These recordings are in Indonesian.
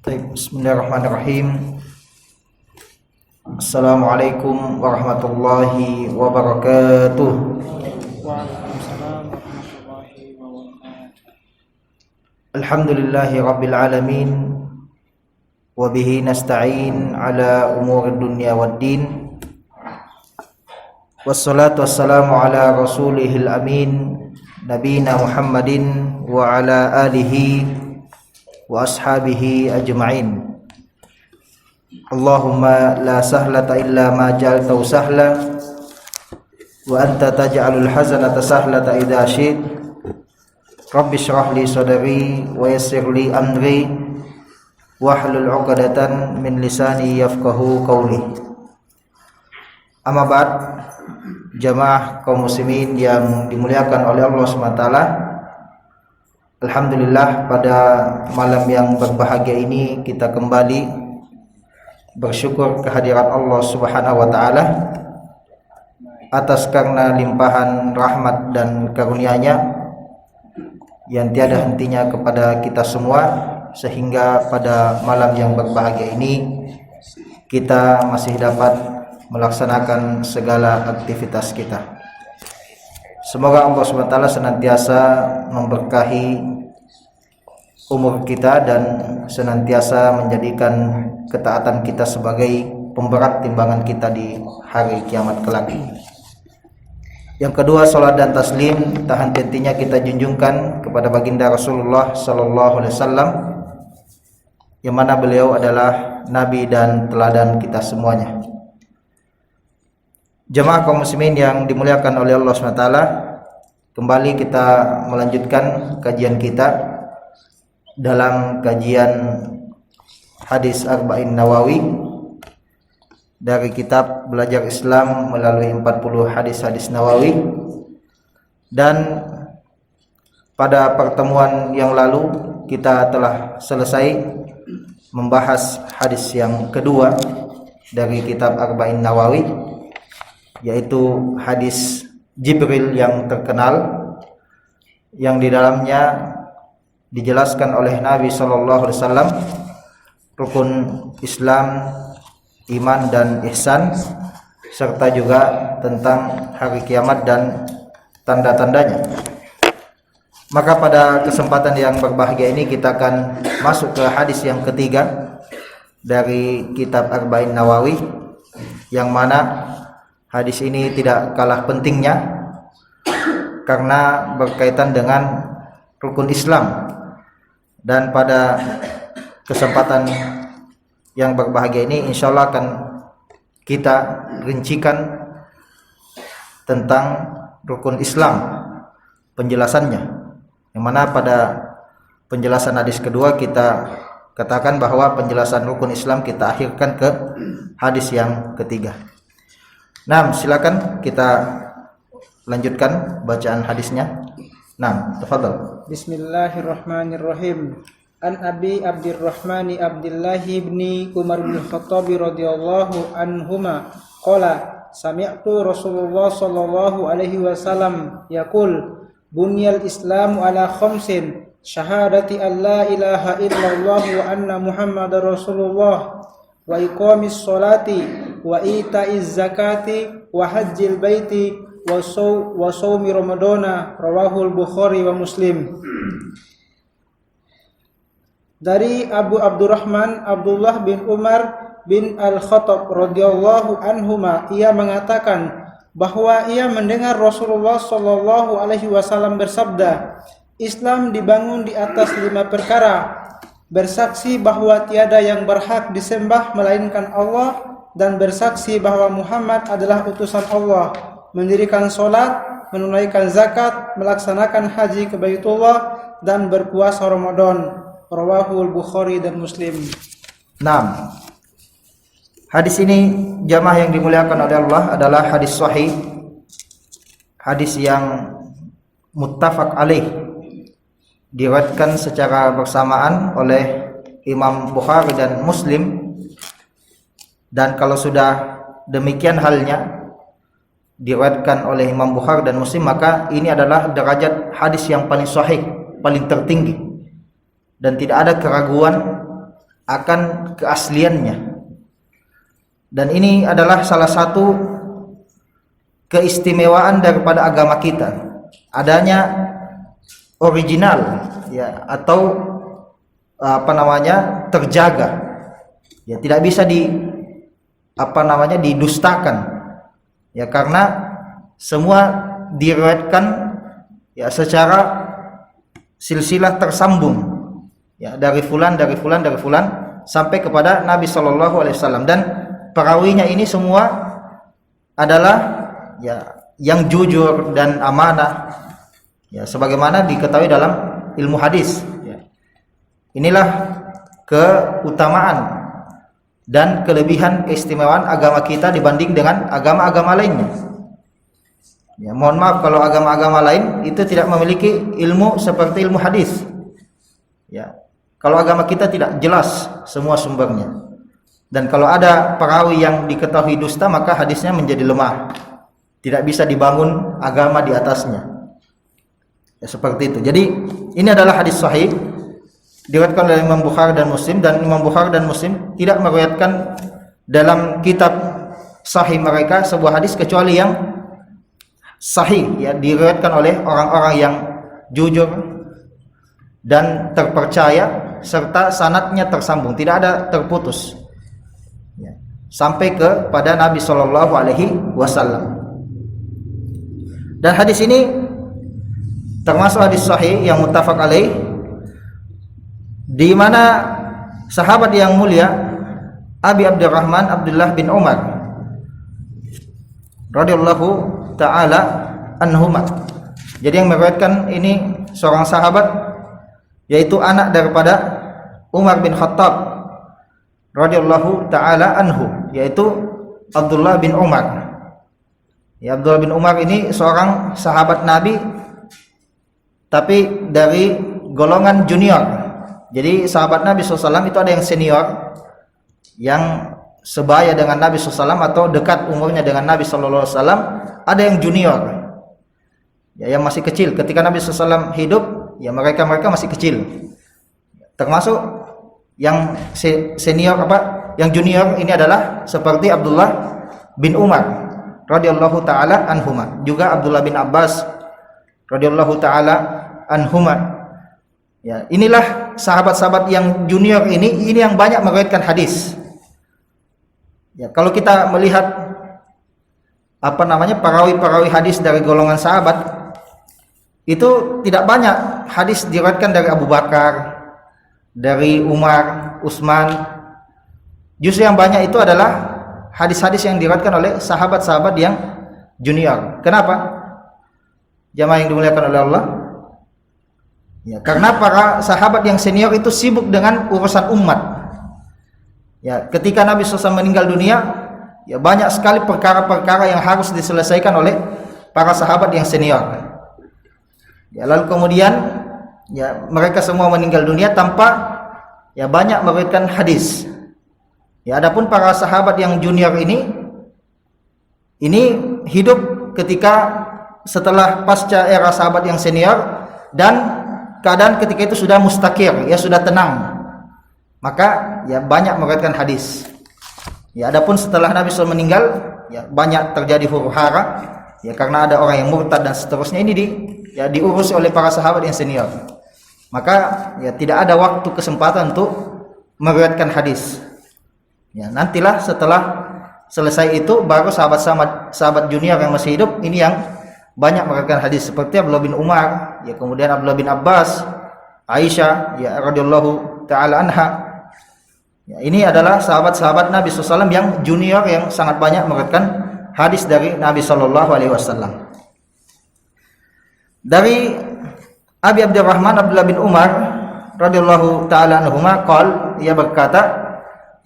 Bismillahirrahmanirrahim. Assalamualaikum warahmatullahi wabarakatuh. Waalaikumsalam warahmatullahi wabarakatuh. Alhamdulillahi rabbil alamin. Wa bihi nasta'in ala umuri dunya waddin. Wassalatu wassalamu ala rasulihil amin, nabina Muhammadin wa ala alihi wa ashabihi ajma'in. Allahumma la sahlata illa ma ja'altahu sahla wa anta taj'alul hazanata sahlata idza syi'ta. Rabbi shrah li sadri wa yassir li amri wahlul 'uqdatan min lisani yafqahu qawli. Amma ba'd, jamaah kaum muslimin yang dimuliakan oleh Allah SWT. Alhamdulillah, pada malam yang berbahagia ini kita kembali bersyukur kehadirat Allah Subhanahu wa taala atas karena limpahan rahmat dan karunia-Nya yang tiada hentinya kepada kita semua, sehingga pada malam yang berbahagia ini kita masih dapat melaksanakan segala aktivitas kita. Semoga Allah SWT senantiasa memberkahi umur kita dan senantiasa menjadikan ketaatan kita sebagai pemberat timbangan kita di hari kiamat kelak. Yang kedua, salat dan taslim tak henti-hentinya kita junjungkan kepada baginda Rasulullah sallallahu alaihi wasallam, yang mana beliau adalah nabi dan teladan kita semuanya. Jemaah kaum muslimin yang dimuliakan oleh Allah SWT, kembali kita melanjutkan kajian kita dalam kajian hadis Arba'in Nawawi dari kitab Belajar Islam melalui 40 hadis-hadis Nawawi. Dan pada pertemuan yang lalu kita telah selesai membahas hadis yang kedua dari kitab Arba'in Nawawi, yaitu hadis Jibril yang terkenal, yang di dalamnya dijelaskan oleh Nabi SAW rukun Islam, iman dan ihsan, serta juga tentang hari kiamat dan tanda-tandanya. Maka pada kesempatan yang berbahagia ini kita akan masuk ke hadis yang ketiga dari kitab Arba'in Nawawi, yang mana hadis ini tidak kalah pentingnya karena berkaitan dengan rukun Islam. Dan pada kesempatan yang berbahagia ini insyaallah akan kita rincikan tentang rukun Islam, penjelasannya, yang mana pada penjelasan hadis kedua kita katakan bahwa penjelasan rukun Islam kita akhirkan ke hadis yang ketiga. Nah, silakan kita lanjutkan bacaan hadisnya. Nah, tafadhal. Bismillahirrahmanirrahim. An Abi Abdurrahman Abdullah bin Umar bin Khattab radhiyallahu anhuma qala sami'tu Rasulullah sallallahu alaihi wasallam yaqul bunyal Islamu ala khamsin syahadati an la ilaha illallah wa anna Muhammadar Rasulullah wa iqamis sholati wa itaiz zakati wa hajjil baiti wa shaumi ramadana, rawahul Bukhari wa Muslim. Dari Abu Abdurrahman Abdullah bin Umar bin Al-Khattab radhiyallahu anhuma, ia mengatakan bahwa ia mendengar Rasulullah sallallahu alaihi wasallam bersabda, Islam dibangun di atas 5 perkara: bersaksi bahwa tiada yang berhak disembah melainkan Allah, dan bersaksi bahwa Muhammad adalah utusan Allah, mendirikan salat, menunaikan zakat, melaksanakan haji ke Baitullah, dan berpuasa Ramadan. Rawahul Bukhari dan Muslim. 6. Hadis ini, jamaah yang dimuliakan oleh Allah, adalah hadis sahih, hadis yang muttafaq alaih, diriwayatkan secara bersamaan oleh Imam Bukhari dan Muslim. Dan kalau sudah demikian halnya diriwayatkan oleh Imam Bukhari dan Muslim, maka ini adalah derajat hadis yang paling sahih, paling tertinggi, dan tidak ada keraguan akan keasliannya. Dan ini adalah salah satu keistimewaan daripada agama kita, adanya original ya, atau terjaga ya, tidak bisa didustakan ya, karena semua diriwayatkan ya secara silsilah tersambung ya, dari fulan sampai kepada Nabi SAW, dan perawinya ini semua adalah ya yang jujur dan amanah ya, sebagaimana diketahui dalam ilmu hadis ya. Inilah keutamaan dan kelebihan keistimewaan agama kita dibanding dengan agama-agama lainnya ya. Mohon maaf kalau agama-agama lain itu tidak memiliki ilmu seperti ilmu hadis ya. Kalau agama kita tidak jelas semua sumbernya, dan kalau ada perawi yang diketahui dusta, maka hadisnya menjadi lemah, tidak bisa dibangun agama di atasnya ya, seperti itu. Jadi ini adalah hadis sahih, diriwayatkan oleh Imam Bukhari dan Muslim, dan Imam Bukhari dan Muslim tidak meriwayatkan dalam kitab sahih mereka sebuah hadis kecuali yang sahih ya, diriwayatkan oleh orang-orang yang jujur dan terpercaya, serta sanadnya tersambung, tidak ada terputus ya, sampai kepada Nabi SAW. Dan hadis ini termasuk hadis sahih yang muttafaq alaih, di mana sahabat yang mulia Abi Abdurrahman Abdullah bin Umar radhiyallahu taala anhuma. Jadi yang meriwayatkan ini seorang sahabat, yaitu anak daripada Umar bin Khattab radhiyallahu taala anhu, yaitu Abdullah bin Umar. Ya, Abdullah bin Umar ini seorang sahabat Nabi, tapi dari golongan junior. Jadi sahabat Nabi SAW itu ada yang senior, yang sebaya dengan Nabi SAW atau dekat umurnya dengan Nabi SAW, ada yang junior ya, yang masih kecil. Ketika Nabi SAW hidup ya, mereka masih kecil. Termasuk yang senior yang junior ini adalah seperti Abdullah bin Umar radhiyallahu taala anhuma, juga Abdullah bin Abbas radhiyallahu taala anhuma. Ya, inilah sahabat-sahabat yang junior ini yang banyak meriwayatkan hadis. Ya, kalau kita melihat perawi-perawi hadis dari golongan sahabat, itu tidak banyak hadis diriwayatkan dari Abu Bakar, dari Umar, Utsman. Justru yang banyak itu adalah hadis-hadis yang diriwayatkan oleh sahabat-sahabat yang junior. Kenapa? Jamaah yang dimuliakan oleh Allah. Ya, karena para sahabat yang senior itu sibuk dengan urusan umat. Ya, ketika Nabi SAW meninggal dunia, ya banyak sekali perkara-perkara yang harus diselesaikan oleh para sahabat yang senior. Ya, lalu kemudian ya mereka semua meninggal dunia tanpa ya banyak meriwayatkan hadis. Ya, adapun para sahabat yang junior ini hidup ketika setelah pasca era sahabat yang senior, dan keadaan ketika itu sudah mustakir, ya sudah tenang, maka ya banyak meriwayatkan hadis. Ya, adapun setelah Nabi SAW meninggal, ya banyak terjadi huru-hara ya, karena ada orang yang murtad dan seterusnya. Ini diurus oleh para sahabat yang senior, maka ya tidak ada waktu kesempatan untuk meriwayatkan hadis. Ya, nantilah setelah selesai itu baru sahabat junior yang masih hidup ini yang banyak meriwayatkan hadis, seperti Abdullah bin Umar, ya kemudian Abdullah bin Abbas, Aisyah ya radhiyallahu taala anha. Ya, ini adalah sahabat-sahabat Nabi SAW yang junior yang sangat banyak meriwayatkan hadis dari Nabi SAW. Dari Abi Abdurrahman Abdullah bin Umar radhiyallahu taala anhuma qol, ia berkata,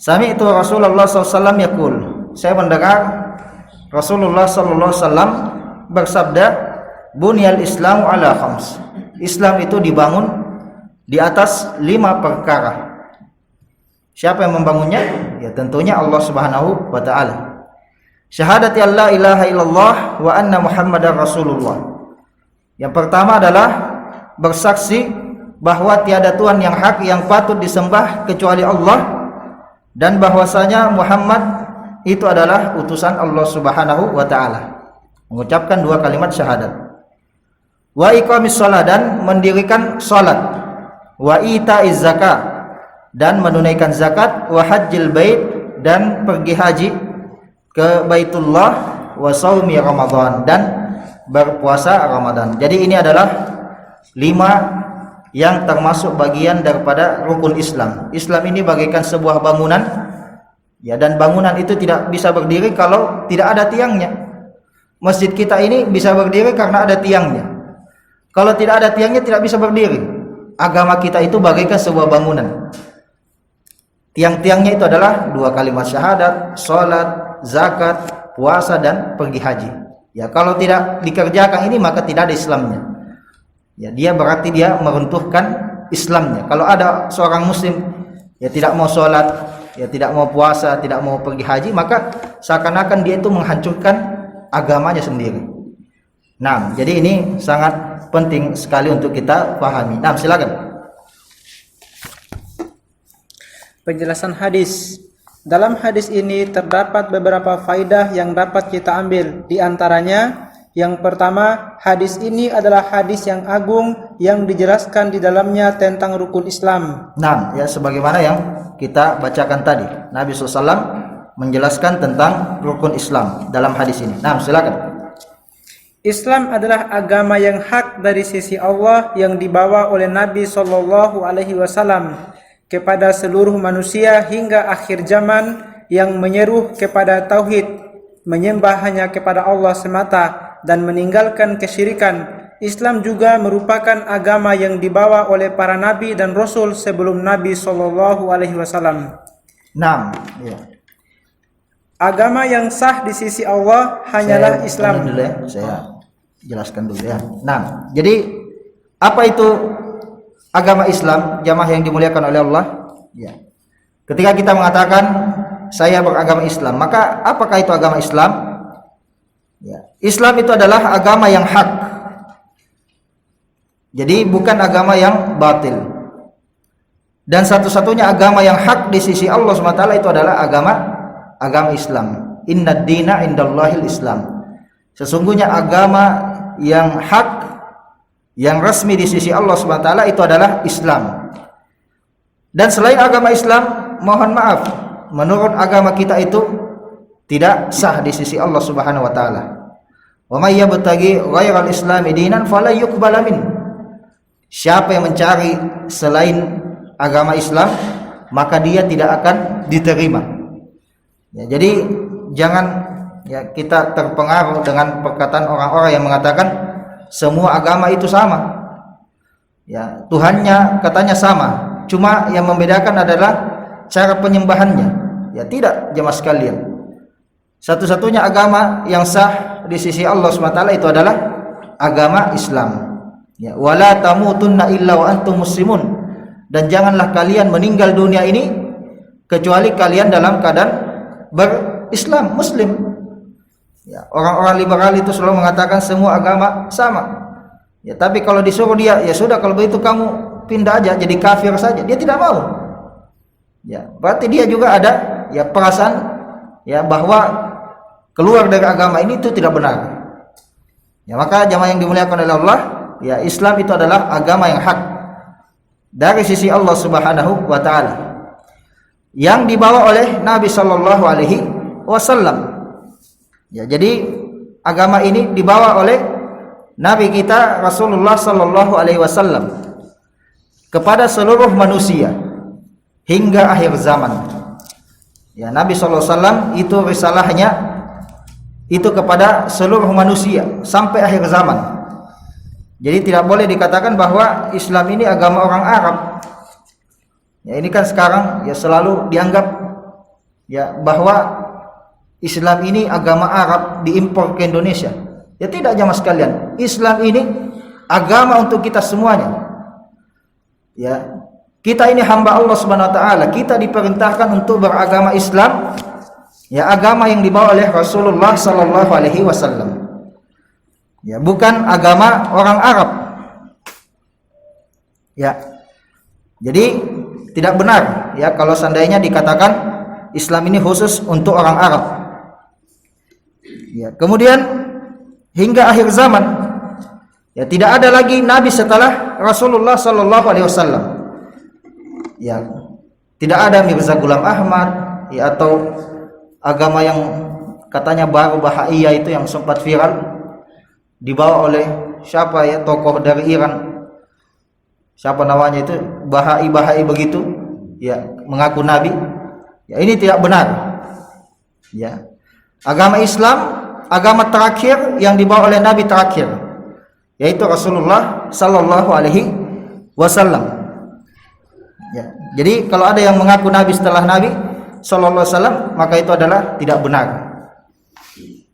sami'tu Rasulullah SAW yaqul, saya mendengar Rasulullah SAW bersabda, bunyal Islamu ala khams, Islam itu dibangun di atas 5 perkara. Siapa yang membangunnya? Ya tentunya Allah Subhanahu wa taala. Syahadati alla ilaha illallah wa anna Muhammadar Rasulullah. Yang pertama adalah bersaksi bahwa tiada Tuhan yang hak yang patut disembah kecuali Allah, dan bahwasanya Muhammad itu adalah utusan Allah Subhanahu wa taala. Mengucapkan 2 kalimat syahadat. Wa iqamis shalah, dan mendirikan salat. Wa itaiz zakat, dan menunaikan zakat. Wa hajjil bait, dan pergi haji ke Baitullah. Wa shaumi Ramadan, dan berpuasa Ramadan. Jadi ini adalah 5 yang termasuk bagian daripada rukun Islam. Islam ini bagaikan sebuah bangunan, ya, dan bangunan itu tidak bisa berdiri kalau tidak ada tiangnya. Masjid kita ini bisa berdiri karena ada tiangnya. Kalau tidak ada tiangnya tidak bisa berdiri. Agama kita itu bagaikan sebuah bangunan. Tiang-tiangnya itu adalah 2 kalimat syahadat, salat, zakat, puasa, dan pergi haji. Ya, kalau tidak dikerjakan ini maka tidak ada Islamnya. Ya, dia berarti dia meruntuhkan Islamnya. Kalau ada seorang muslim ya tidak mau sholat, ya tidak mau puasa, tidak mau pergi haji, maka seakan-akan dia itu menghancurkan agamanya sendiri. Nah, jadi ini sangat penting sekali untuk kita pahami. Nah, silakan. Penjelasan hadis. Dalam hadis ini terdapat beberapa faidah yang dapat kita ambil. Di antaranya, yang pertama, hadis ini adalah hadis yang agung yang dijelaskan di dalamnya tentang rukun Islam. Nah, ya sebagaimana yang kita bacakan tadi, Nabi SAW menjelaskan tentang rukun Islam dalam hadis ini. Nah, silakan. Islam adalah agama yang hak dari sisi Allah yang dibawa oleh Nabi SAW kepada seluruh manusia hingga akhir zaman, yang menyeru kepada tauhid, menyembah hanya kepada Allah semata, dan meninggalkan kesyirikan. Islam juga merupakan agama yang dibawa oleh para nabi dan rasul sebelum Nabi SAW. 6. Ya. Agama yang sah di sisi Allah hanyalah Islam. Dulu ya, saya jelaskan dulu ya. Nah, jadi apa itu agama Islam, jamaah yang dimuliakan oleh Allah? Ya. Ketika kita mengatakan saya beragama Islam, maka apakah itu agama Islam? Ya. Islam itu adalah agama yang hak. Jadi bukan agama yang batil. Dan satu-satunya agama yang hak di sisi Allah SWT itu adalah agama Islam. Innad dina indallahil Islam. Sesungguhnya agama yang hak, yang resmi di sisi Allah SWT itu adalah Islam. Dan selain agama Islam, mohon maaf, menurut agama kita itu tidak sah di sisi Allah Subhanahu wa taala. Wa may yabtaghi ghairal islami dinan fala yuqbala min. Siapa yang mencari selain agama Islam, maka dia tidak akan diterima. Ya, jadi jangan ya kita terpengaruh dengan perkataan orang-orang yang mengatakan semua agama itu sama. Ya, Tuhannya katanya sama, cuma yang membedakan adalah cara penyembahannya. Ya, tidak, jemaah sekalian. Satu-satunya agama yang sah di sisi Allah SWT itu adalah agama Islam. Ya, wala tamutunna illa wa antum muslimun. Dan janganlah kalian meninggal dunia ini kecuali kalian dalam keadaan berislam, muslim. Ya, orang-orang liberal itu selalu mengatakan semua agama sama. Ya, tapi kalau disuruh dia, ya sudah kalau begitu kamu pindah aja jadi kafir saja. Dia tidak mau. Ya, berarti dia juga ada ya perasaan ya bahwa keluar dari agama ini itu tidak benar. Ya, maka jamaah yang dimuliakan oleh Allah, ya Islam itu adalah agama yang hak dari sisi Allah Subhanahu wa taala, yang dibawa oleh Nabi sallallahu alaihi wasallam. Ya, jadi agama ini dibawa oleh Nabi kita Rasulullah sallallahu alaihi wasallam kepada seluruh manusia hingga akhir zaman. Ya, Nabi sallallahu alaihi wasallam itu risalahnya itu kepada seluruh manusia sampai akhir zaman. Jadi tidak boleh dikatakan bahwa Islam ini agama orang Arab. Ya, ini kan sekarang ya selalu dianggap ya bahwa Islam ini agama Arab diimpor ke Indonesia. Ya tidak, jamaah sekalian. Islam ini agama untuk kita semuanya. Ya, kita ini hamba Allah Subhanahu wa taala. Kita diperintahkan untuk beragama Islam. Ya, agama yang dibawa oleh Rasulullah sallallahu alaihi wasallam. Ya, bukan agama orang Arab. Ya. Jadi tidak benar ya kalau seandainya dikatakan Islam ini khusus untuk orang Arab. Ya, kemudian hingga akhir zaman ya tidak ada lagi nabi setelah Rasulullah sallallahu alaihi wasallam. Ya, tidak ada Mirza Ghulam Ahmad ya atau agama yang katanya baru Bahaiyah itu yang sempat viral dibawa oleh siapa ya, tokoh dari Iran. Siapa namanya itu, Bahai begitu ya, mengaku nabi. Ya, ini tidak benar. Ya. Agama Islam agama terakhir yang dibawa oleh nabi terakhir, yaitu Rasulullah sallallahu alaihi wasallam. Ya. Jadi kalau ada yang mengaku nabi setelah nabi sallallahu alaihi wasallam, maka itu adalah tidak benar.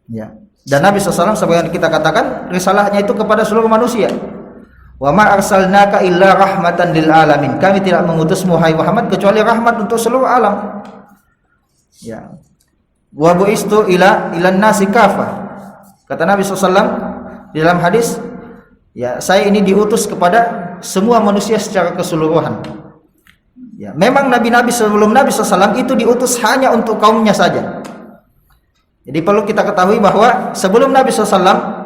Ya. Dan Nabi sallallahu alaihi wasallam sebagaimana kita katakan, risalahnya itu kepada seluruh manusia. Wa ma arsalnaka illa rahmatan lil alamin. Kami tidak mengutusmu hai Muhammad kecuali rahmat untuk seluruh alam. Ya. Wa bu'istu ilan nasi kafah. Kata Nabi SAW di dalam hadis, ya, saya ini diutus kepada semua manusia secara keseluruhan. Ya, memang nabi-nabi sebelum Nabi SAW itu diutus hanya untuk kaumnya saja. Jadi perlu kita ketahui bahwa sebelum Nabi SAW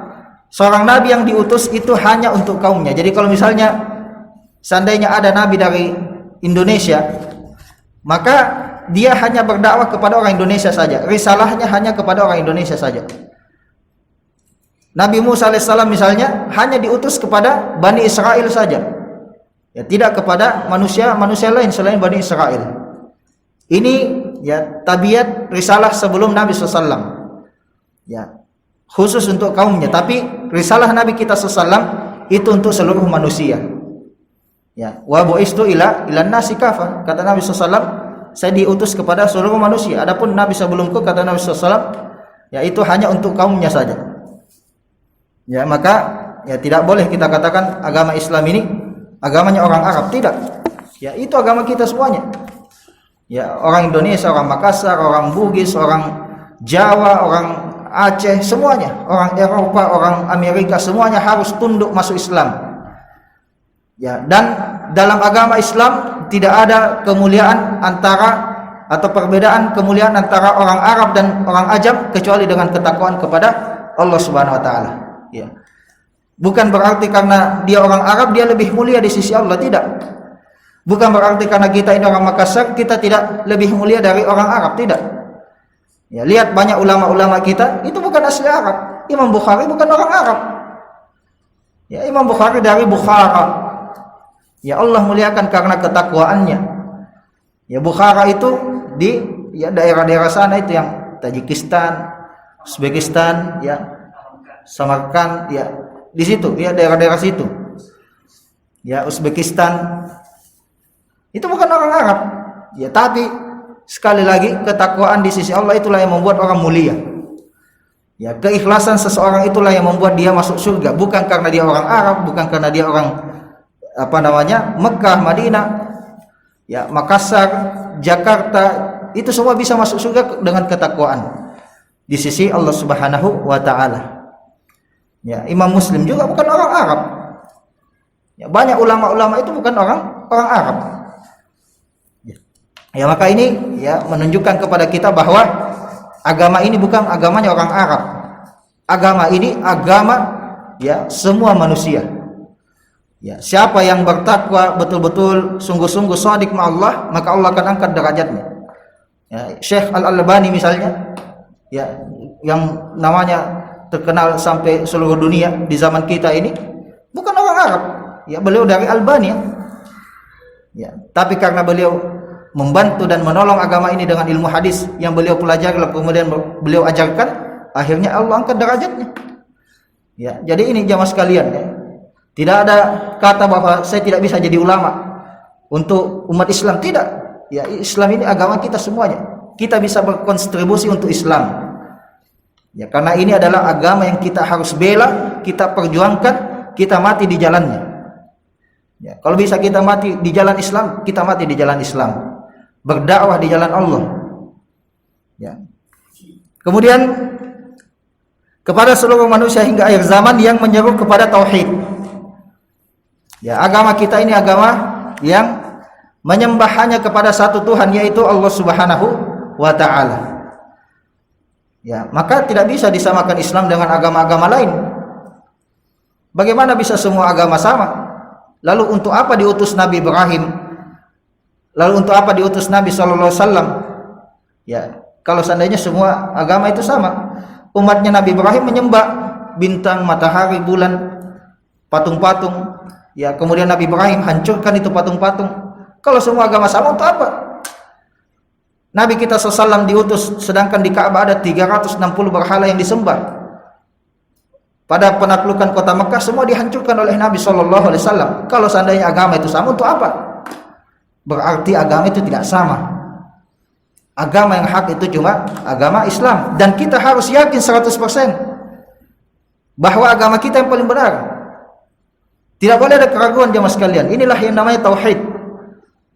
seorang nabi yang diutus itu hanya untuk kaumnya. Jadi kalau misalnya seandainya ada nabi dari Indonesia, maka dia hanya berdakwah kepada orang Indonesia saja. Risalahnya hanya kepada orang Indonesia saja. Nabi Musa alaihissalam misalnya hanya diutus kepada Bani Israel saja. Ya, tidak kepada manusia lain selain Bani Israel. Ini ya tabiat risalah sebelum Nabi SAW. Ya, khusus untuk kaumnya, tapi risalah Nabi kita SAW itu untuk seluruh manusia. Ya, wa bu'istu ilan nasi kafah. Kata Nabi SAW, saya diutus kepada seluruh manusia. Adapun Nabi sebelumku, kata Nabi SAW, ya itu hanya untuk kaumnya saja. Ya, maka ya tidak boleh kita katakan agama Islam ini agamanya orang Arab, tidak. Ya, itu agama kita semuanya. Ya, orang Indonesia, orang Makassar, orang Bugis, orang Jawa, orang Aceh, semuanya, orang Eropa, orang Amerika, semuanya harus tunduk masuk Islam. Ya, dan dalam agama Islam tidak ada kemuliaan atau perbedaan kemuliaan antara orang Arab dan orang Ajam kecuali dengan ketakwaan kepada Allah Subhanahu wa taala. Ya. Bukan berarti karena dia orang Arab dia lebih mulia di sisi Allah, tidak. Bukan berarti karena kita ini orang Makassar kita tidak lebih mulia dari orang Arab, tidak. Ya, lihat banyak ulama-ulama kita itu bukan asli Arab. Imam Bukhari bukan orang Arab. Ya, Imam Bukhari dari Bukhara. Ya, Allah muliakan karena ketakwaannya. Ya, Bukhara itu di ya daerah-daerah sana itu yang Tajikistan, Uzbekistan, ya, Samarkand, ya, di situ, ya daerah-daerah situ. Ya, Uzbekistan. Itu bukan orang Arab. Ya, tapi sekali lagi ketakwaan di sisi Allah itulah yang membuat orang mulia. Ya, keikhlasan seseorang itulah yang membuat dia masuk surga, bukan karena dia orang Arab, bukan karena dia orang Mekah, Madinah, ya, Makassar, Jakarta, itu semua bisa masuk surga dengan ketakwaan di sisi Allah Subhanahu wa taala. Ya, Imam Muslim juga bukan orang Arab. Ya, banyak ulama-ulama itu bukan orang Arab. Ya, maka ini ya menunjukkan kepada kita bahwa agama ini bukan agamanya orang Arab. Agama ini agama ya semua manusia. Ya, siapa yang bertakwa betul-betul sungguh-sungguh shadiq ma Allah, maka Allah akan angkat derajatnya. Ya, Syekh Al-Albani misalnya, ya, yang namanya terkenal sampai seluruh dunia di zaman kita ini, bukan orang Arab. Ya, beliau dari Albania. Ya, tapi karena beliau membantu dan menolong agama ini dengan ilmu hadis yang beliau pelajari kemudian beliau ajarkan, akhirnya Allah angkat derajatnya. Ya, jadi ini jamaah sekalian, ya. Tidak ada kata bahwa saya tidak bisa jadi ulama untuk umat Islam, tidak. Ya, Islam ini agama kita semuanya. Kita bisa berkontribusi untuk Islam. Ya, karena ini adalah agama yang kita harus bela, kita perjuangkan, kita mati di jalannya. Ya, kalau bisa kita mati di jalan Islam, kita mati di jalan Islam. Berdakwah di jalan Allah. Ya. Kemudian kepada seluruh manusia hingga akhir zaman yang menyeru kepada tauhid. Ya, agama kita ini agama yang menyembah hanya kepada satu Tuhan, yaitu Allah Subhanahu wa taala. Ya, maka tidak bisa disamakan Islam dengan agama-agama lain. Bagaimana bisa semua agama sama? Lalu untuk apa diutus Nabi Ibrahim? Lalu untuk apa diutus Nabi sallallahu alaihi wasallam? Ya, kalau seandainya semua agama itu sama. Umatnya Nabi Ibrahim menyembah bintang, matahari, bulan, patung-patung. Ya, kemudian Nabi Ibrahim hancurkan itu patung-patung. Kalau semua agama sama, untuk apa? Nabi kita SAW diutus, sedangkan di Ka'bah ada 360 berhala yang disembah. Pada penaklukan kota Mekah semua dihancurkan oleh Nabi SAW. Kalau seandainya agama itu sama, untuk apa? Berarti agama itu tidak sama. Agama yang hak itu cuma agama Islam, dan kita harus yakin 100% bahwa agama kita yang paling benar. Tidak boleh ada keraguan jemaah sekalian. Inilah yang namanya tauhid.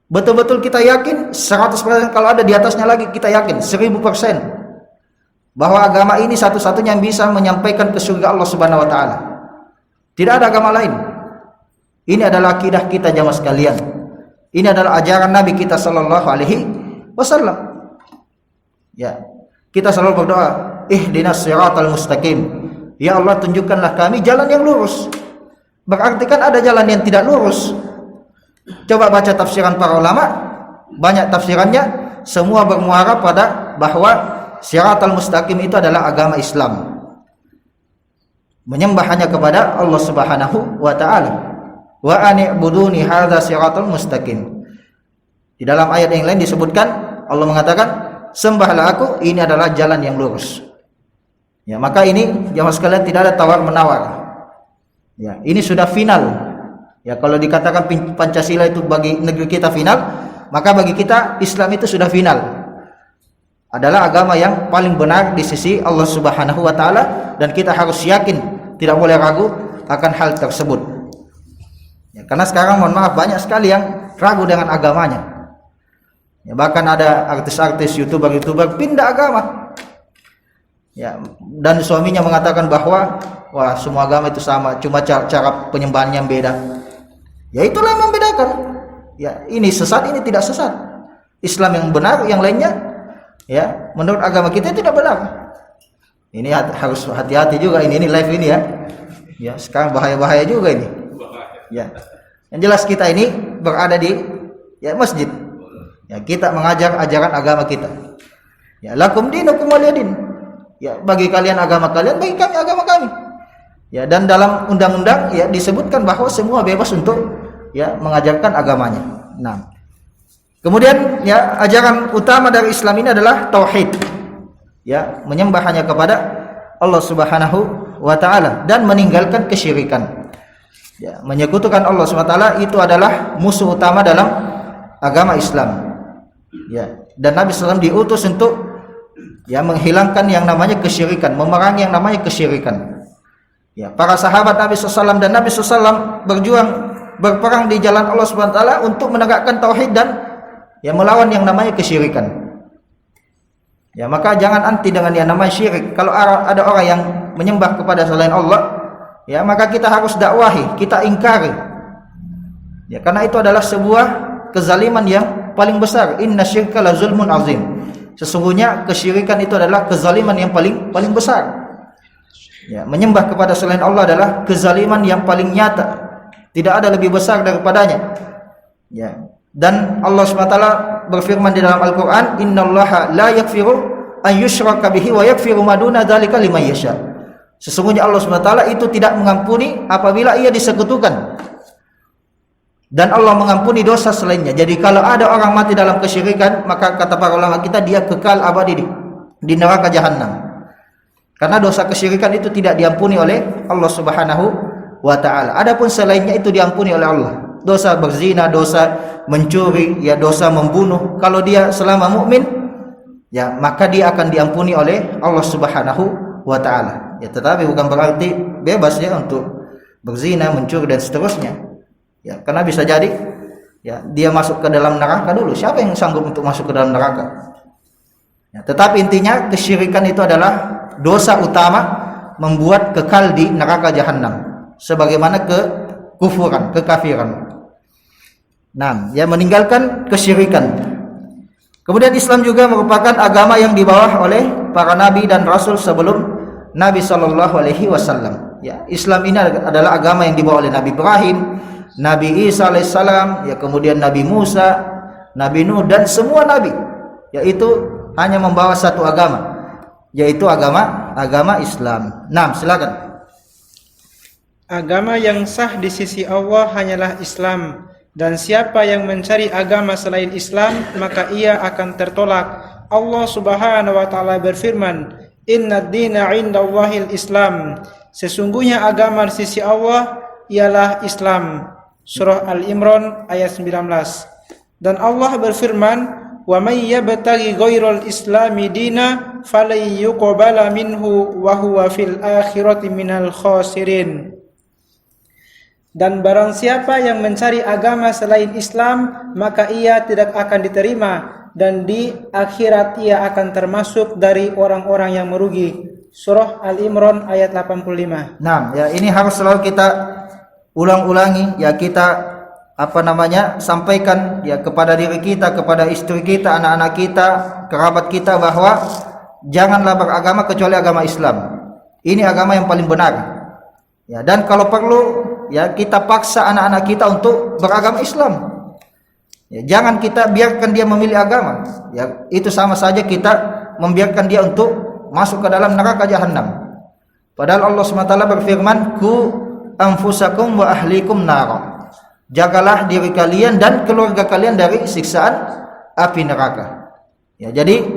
Betul-betul kita yakin 100%, kalau ada di atasnya lagi kita yakin 1000% bahwa agama ini satu-satunya yang bisa menyampaikan ke surga Allah Subhanahu wa taala. Tidak ada agama lain. Ini adalah akidah kita jemaah sekalian. Ini adalah ajaran Nabi kita sallallahu alaihi wasallam. Ya, kita selalu berdoa, ihdinas siratal mustaqim. Ya Allah, tunjukkanlah kami jalan yang lurus. Berarti kan ada jalan yang tidak lurus. Coba baca tafsiran para ulama, banyak tafsirannya semua bermuara pada bahwa siratal mustaqim itu adalah agama Islam. Menyembah hanya kepada Allah Subhanahu wa taala. Wa ani'buduni hadza siratal mustaqim. Di dalam ayat yang lain disebutkan, Allah mengatakan, sembahlah aku, ini adalah jalan yang lurus. Ya, maka ini jemaah sekalian tidak ada tawar menawar. Ya, ini sudah final. Ya, kalau dikatakan Pancasila itu bagi negeri kita final, maka bagi kita Islam itu sudah final. Adalah agama yang paling benar di sisi Allah Subhanahu wa taala, dan kita harus yakin, tidak boleh ragu akan hal tersebut. Ya, karena sekarang mohon maaf banyak sekali yang ragu dengan agamanya. Ya, bahkan ada artis-artis, YouTuber pindah agama. Ya, dan suaminya mengatakan bahwa wah, semua agama itu sama, cuma cara penyembahannya yang beda. Ya, itulah yang membedakan. Ya, ini sesat, ini tidak sesat. Islam yang benar, yang lainnya ya menurut agama kita tidak benar. Ini harus hati-hati juga, ini live ini ya. Ya, sekarang bahaya-bahaya juga ini. Ya. Yang jelas kita ini berada di ya masjid. Ya, kita mengajar ajaran agama kita. Ya, lakum dinukum waliyadin. Ya, bagi kalian agama kalian, bagi kami agama kami. Ya, dan dalam undang-undang ya disebutkan bahwa semua bebas untuk ya mengajarkan agamanya. Nah, kemudian ya ajaran utama dari Islam ini adalah tauhid. Ya, menyembah hanya kepada Allah Subhanahu wa taala dan meninggalkan kesyirikan. Ya, menyekutukan Allah Subhanahu wa taala itu adalah musuh utama dalam agama Islam. Ya, dan Nabi SAW diutus untuk ya menghilangkan yang namanya kesyirikan, memerangi yang namanya kesyirikan. Ya, para sahabat Nabi SAW dan Nabi SAW berperang di jalan Allah Subhanahu wa taala untuk menegakkan tauhid dan ya melawan yang namanya kesyirikan. Ya, maka jangan anti dengan yang namanya syirik. Kalau ada orang yang menyembah kepada selain Allah, ya maka kita harus dakwahi, kita ingkari. Ya, karena itu adalah sebuah kezaliman yang paling besar. Inna syirka la zulmun azim. Sesungguhnya kesyirikan itu adalah kezaliman yang paling besar. Ya, menyembah kepada selain Allah adalah kezaliman yang paling nyata. Tidak ada lebih besar daripadanya. Ya. Dan Allah SWT berfirman di dalam Al-Qur'an, "Innallaha la yaghfiru an yushraka bihi wa yaghfiru ma duna dzalika liman yasha." Sesungguhnya Allah SWT itu tidak mengampuni apabila ia disekutukan. Dan Allah mengampuni dosa selainnya. Jadi kalau ada orang mati dalam kesyirikan, maka kata para ulama kita, dia kekal abadi di neraka jahanam. Karena dosa kesyirikan itu tidak diampuni oleh Allah Subhanahu wa taala. Adapun selainnya itu diampuni oleh Allah. Dosa berzina, dosa mencuri, ya dosa membunuh. Kalau dia selama mukmin, ya maka dia akan diampuni oleh Allah Subhanahu wa taala. Ya, tetapi bukan berarti bebas ya untuk berzina, mencuri dan seterusnya. Ya, karena bisa jadi ya dia masuk ke dalam neraka dulu. Siapa yang sanggup untuk masuk ke dalam neraka? Ya, tetapi intinya kesyirikan itu adalah dosa utama membuat kekal di neraka jahanam, sebagaimana kekufuran, kekafiran. Nah, ya meninggalkan kesyirikan. Kemudian Islam juga merupakan agama yang dibawa oleh para nabi dan rasul sebelum Nabi sallallahu alaihi wasallam. Ya, Islam ini adalah agama yang dibawa oleh Nabi Ibrahim, Nabi Isa alaihissalam, ya kemudian Nabi Musa, Nabi Nuh dan semua nabi, yaitu hanya membawa satu agama, yaitu agama Islam. Nah, silakan. Agama yang sah di sisi Allah hanyalah Islam, dan siapa yang mencari agama selain Islam maka ia akan tertolak. Allah Subhanahu wa taala berfirman, "Innad dina 'indallahil Islam." Sesungguhnya agama di sisi Allah ialah Islam. Surah Al-Imran ayat 19. Dan Allah berfirman, "Wa may yabtaghi ghairal islami dina falan yuqbala minhu wa huwa fil akhirati minal khasirin." Dan barang siapa yang mencari agama selain Islam, maka ia tidak akan diterima, dan di akhirat ia akan termasuk dari orang-orang yang merugi. Surah Al-Imran ayat 85. Nah, ya ini harus selalu kita ulang-ulangi, ya kita sampaikan ya kepada diri kita, kepada istri kita, anak-anak kita, kerabat kita, bahwa janganlah beragama kecuali agama Islam. Ini agama yang paling benar. Ya, dan kalau perlu ya kita paksa anak-anak kita untuk beragama Islam. Ya, jangan kita biarkan dia memilih agama. Ya, itu sama saja kita membiarkan dia untuk masuk ke dalam neraka jahanam. Padahal Allah SWT berfirman, "Ku anfusakum wa ahlikum nara." Jagalah diri kalian dan keluarga kalian dari siksaan api neraka. Ya, jadi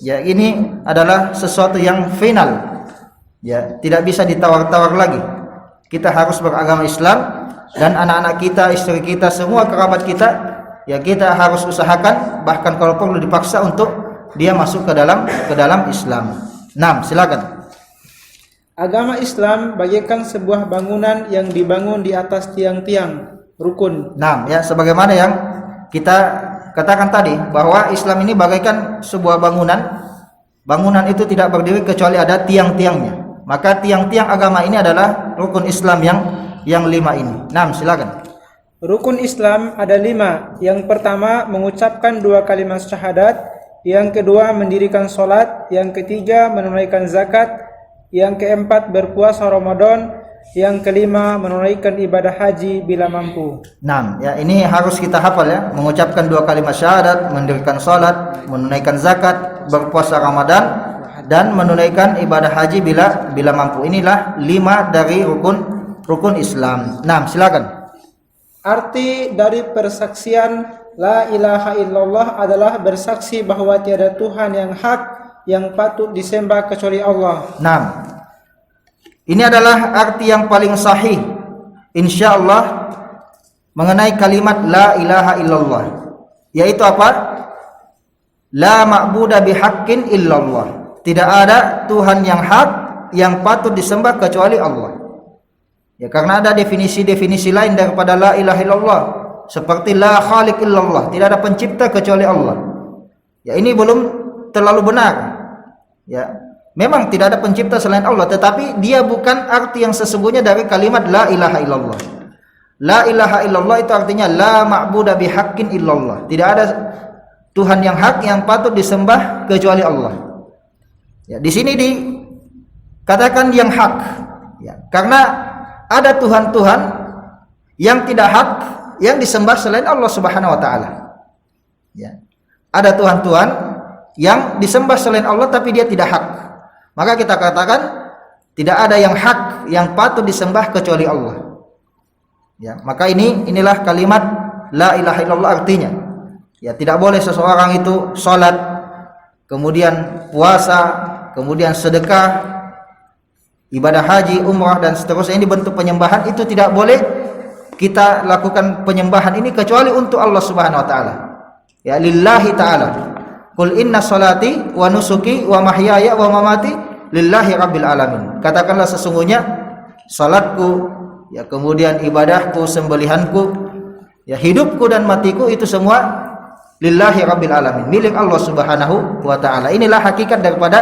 ya ini adalah sesuatu yang final. Ya, tidak bisa ditawar-tawar lagi. Kita harus beragama Islam, dan anak-anak kita, istri kita, semua kerabat kita, ya kita harus usahakan, bahkan kalau perlu dipaksa untuk dia masuk ke dalam Islam. Nah, silakan. Agama Islam bagaikan sebuah bangunan yang dibangun di atas tiang-tiang rukun. Nah, ya sebagaimana yang kita katakan tadi, bahwa Islam ini bagaikan sebuah bangunan. Bangunan itu tidak berdiri kecuali ada tiang-tiangnya. Maka tiang-tiang agama ini adalah rukun Islam yang 5 ini. Nah, silakan. Rukun Islam ada 5. Yang pertama mengucapkan 2 kalimat syahadat. Yang kedua mendirikan sholat. Yang ketiga menunaikan zakat. Yang keempat berpuasa Ramadan. Yang kelima menunaikan ibadah haji bila mampu. Nah, ya ini harus kita hafal ya. Mengucapkan 2 kalimat syahadat, mendirikan sholat, menunaikan zakat, berpuasa Ramadan, dan menunaikan ibadah haji bila mampu. Inilah 5 dari rukun Islam. Nah, silakan. Arti dari persaksian La ilaha illallah adalah bersaksi bahwa tiada Tuhan yang hak yang patut disembah kecuali Allah. Nah, ini adalah arti yang paling sahih insyaallah mengenai kalimat la ilaha illallah, yaitu apa? La ma'buda bihaqqin illallah. Tidak ada Tuhan yang hak yang patut disembah kecuali Allah. Ya, karena ada definisi-definisi lain daripada la ilaha illallah, seperti la khaliq illallah, tidak ada pencipta kecuali Allah. Ya, ini belum terlalu benar. Ya, memang tidak ada pencipta selain Allah, tetapi dia bukan arti yang sesungguhnya dari kalimat la ilaha illallah. La ilaha illallah itu artinya la ma'buda bihaqqin illallah. Tidak ada Tuhan yang hak yang patut disembah kecuali Allah. Ya, di sini dikatakan yang hak. Ya, karena ada Tuhan-Tuhan yang tidak hak yang disembah selain Allah Subhanahu wa taala. Ya. Ada Tuhan-Tuhan yang disembah selain Allah tapi dia tidak hak. Maka kita katakan tidak ada yang hak yang patut disembah kecuali Allah. Ya, maka inilah kalimat la ilaha illallah artinya. Ya, tidak boleh seseorang itu salat, kemudian puasa, kemudian sedekah, ibadah haji, umrah dan seterusnya, ini bentuk penyembahan, itu tidak boleh kita lakukan penyembahan ini kecuali untuk Allah Subhanahu wa taala. Ya, lillahi taala. Qul inna salati wa nusuki wa mahyaya wa mamati lillahi rabbil alamin. Katakanlah sesungguhnya salatku, ya kemudian ibadahku, sembelihanku, ya hidupku dan matiku itu semua lillahi rabbil alamin, milik Allah Subhanahu wa taala. Inilah hakikat daripada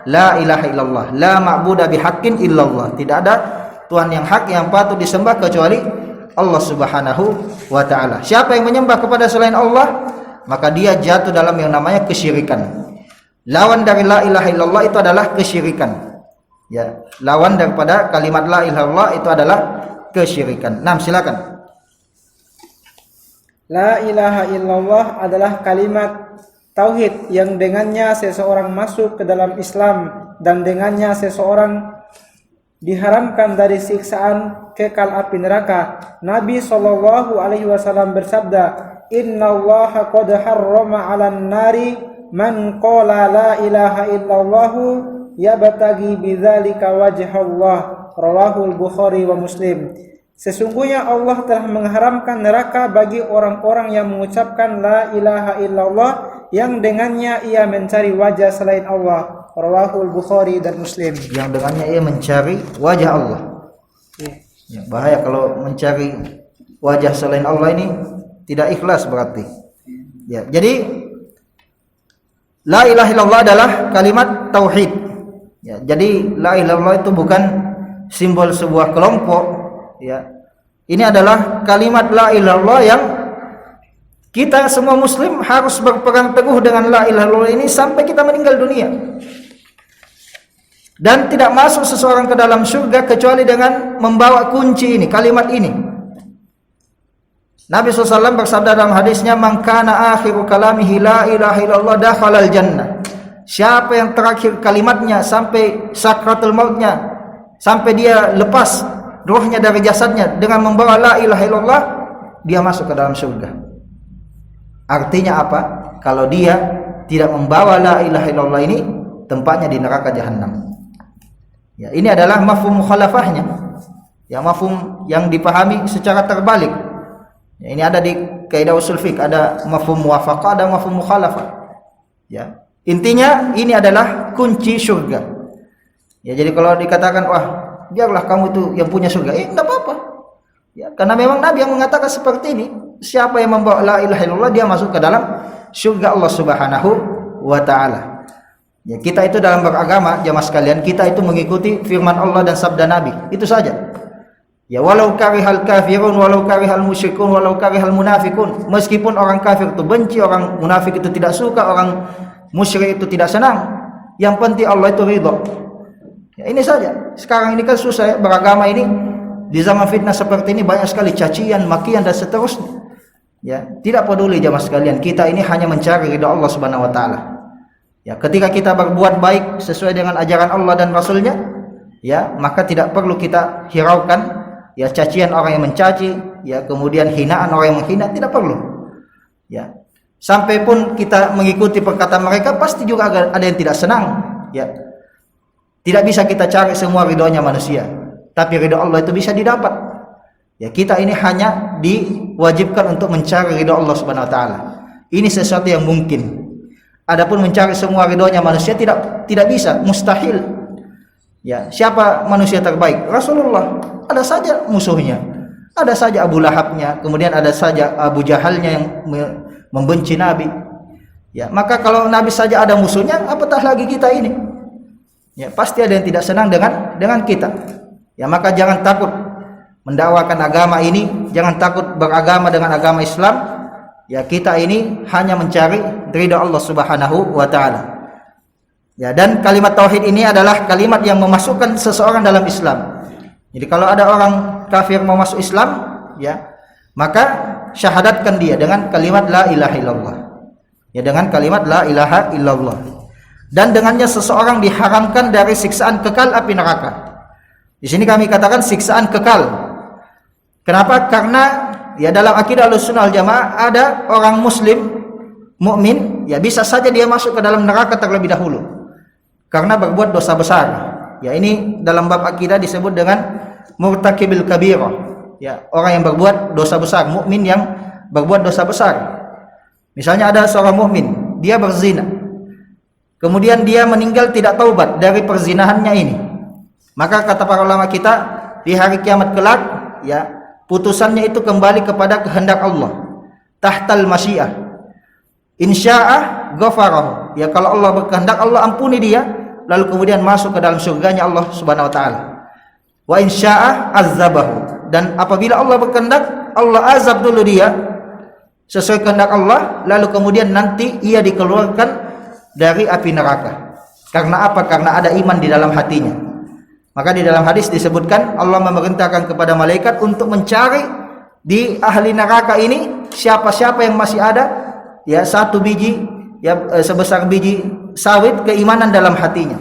la ilaha illallah, la ma'budu bihaqqin illallah. Tidak ada Tuhan yang hak yang patut disembah kecuali Allah Subhanahu wa taala. Siapa yang menyembah kepada selain Allah, maka dia jatuh dalam yang namanya kesyirikan. Lawan dari la ilaha illallah itu adalah kesyirikan. Ya, lawan daripada kalimat la ilaha illallah itu adalah kesyirikan. Nah, silakan. La ilaha illallah adalah kalimat tauhid yang dengannya seseorang masuk ke dalam Islam dan dengannya seseorang diharamkan dari siksaan kekal api neraka. Nabi SAW bersabda, "Innallaha qad harrama 'alan nari man qala la ilaha illallah yabtaghi bidzalika wajhallah." Rawahul Bukhari wa Muslim. Sesungguhnya Allah telah mengharamkan neraka bagi orang-orang yang mengucapkan la ilaha illallah yang dengannya ia mencari wajah selain Allah. Rawahul Bukhari dan Muslim. Yang dengannya ia mencari wajah Allah. Ya, bahaya kalau mencari wajah selain Allah ini tidak ikhlas berarti. Ya, jadi la ilaha illallah adalah kalimat tauhid. Ya, jadi la ilaha illallah itu bukan simbol sebuah kelompok. Ya, ini adalah kalimat la ilaha illallah yang kita semua muslim harus berpegang teguh dengan la ilaha illallah ini sampai kita meninggal dunia. Dan tidak masuk seseorang ke dalam surga kecuali dengan membawa kunci ini, kalimat ini. Nabi SAW bersabda dalam hadisnya, "Man kana akhiru kalamihi la ilaha illallah dakhalal jannah." Siapa yang terakhir kalimatnya sampai sakratul mautnya, sampai dia lepas ruhnya dari jasadnya dengan membawa la ilaha illallah, dia masuk ke dalam surga. Artinya apa? Kalau dia tidak membawa la ilaha illallah ini, tempatnya di neraka jahanam. Ya, ini adalah mafhum mukhalafahnya. Ya, mafhum yang dipahami secara terbalik. Ya, ini ada di kaidah usul fiqh, ada mafhum muwafaqah, ada mafhum mukhalafah. Ya. Intinya ini adalah kunci surga. Ya, jadi kalau dikatakan wah, biarlah kamu itu yang punya surga, enggak apa-apa. Ya, karena memang Nabi yang mengatakan seperti ini, siapa yang membawa la ilaha illallah dia masuk ke dalam surga Allah Subhanahu wa taala. Ya, kita itu dalam beragama jamaah sekalian, kita itu mengikuti firman Allah dan sabda Nabi. Itu saja. Ya, walau karihal kafirun, walau karihal musyrikun, walau karihal munafikun. Meskipun orang kafir itu benci, orang munafik itu tidak suka, orang musyrik itu tidak senang, yang penting Allah itu ridha. Ya, ini saja. Sekarang ini kan susah ya, beragama ini di zaman fitnah seperti ini banyak sekali cacian, makian dan seterusnya. Ya, tidak peduli jamaah sekalian, kita ini hanya mencari ridha Allah Subhanahu wa taala. Ya, ketika kita berbuat baik sesuai dengan ajaran Allah dan Rasulnya, ya, maka tidak perlu kita hiraukan ya cacian orang yang mencaci, ya, kemudian hinaan orang yang menghina, tidak perlu. Ya. Sampai pun kita mengikuti perkataan mereka, pasti juga ada yang tidak senang, ya. Tidak bisa kita cari semua ridhonya manusia, tapi ridho Allah itu bisa didapat. Ya, kita ini hanya diwajibkan untuk mencari ridho Allah Subhanahu wa taala. Ini sesuatu yang mungkin. Adapun mencari semua ridhonya manusia tidak bisa, mustahil. Ya, siapa manusia terbaik? Rasulullah. Ada saja musuhnya. Ada saja Abu Lahabnya, kemudian ada saja Abu Jahalnya yang membenci Nabi. Ya, maka kalau Nabi saja ada musuhnya, apatah lagi kita ini? Ya, pasti ada yang tidak senang dengan kita. Ya, maka jangan takut mendakwakan agama ini, jangan takut beragama dengan agama Islam. Ya, kita ini hanya mencari ridha Allah Subhanahu wa taala. Ya, dan kalimat tauhid ini adalah kalimat yang memasukkan seseorang dalam Islam. Jadi kalau ada orang kafir mau masuk Islam, ya, maka syahadatkan dia dengan kalimat la ilaha illallah. Ya, dengan kalimat la ilaha illallah. Dan dengannya seseorang diharamkan dari siksaan kekal api neraka. Di sini kami katakan siksaan kekal. Kenapa? Karena ya dalam akidah Ahlussunnah wal Jamaah ada orang muslim mukmin, ya bisa saja dia masuk ke dalam neraka terlebih dahulu karena berbuat dosa besar. Ya, ini dalam bab akidah disebut dengan murtakibil kabirah. Ya, orang yang berbuat dosa besar, mukmin yang berbuat dosa besar. Misalnya ada seorang mukmin, dia berzina. Kemudian dia meninggal tidak taubat dari perzinahannya ini. Maka kata para ulama kita, di hari kiamat kelak, ya, putusannya itu kembali kepada kehendak Allah. Tahtal masyiah. Insya'ah ghafarahu. Ya, kalau Allah berkehendak, Allah ampuni dia, lalu kemudian masuk ke dalam surganya Allah Subhanahu wa taala. Wa insya'ah azzabahu. dan apabila Allah berkehendak, Allah azab dulu dia sesuai kehendak Allah, lalu kemudian nanti ia dikeluarkan dari api neraka. Karena apa? Karena ada iman di dalam hatinya. Maka di dalam hadis disebutkan Allah memerintahkan kepada malaikat untuk mencari di ahli neraka ini siapa-siapa yang masih ada ya satu biji ya sebesar biji sawit keimanan dalam hatinya.